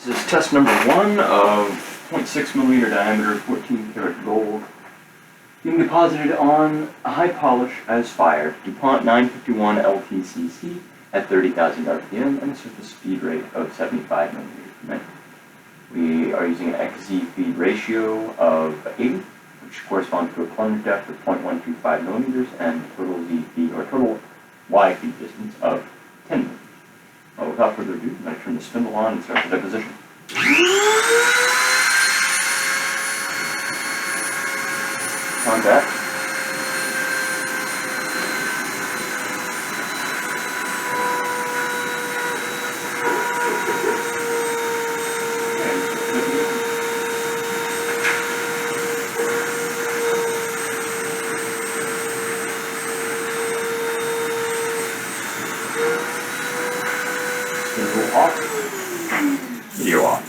This is test number 1 of 0.6 millimeter diameter 14 karat gold being deposited on a high polish as fired DuPont 951 LTCC at 30,000 RPM and a surface speed rate of 75 millimeters per minute. We are using an XZ feed ratio of 80, which corresponds to a plunge depth of 0.125 millimeters and total Z feed or total Y feed distance of 10 millimeters. Without further ado, I'm going to turn the spindle on and start the deposition. Contact. Spindle off. Video off.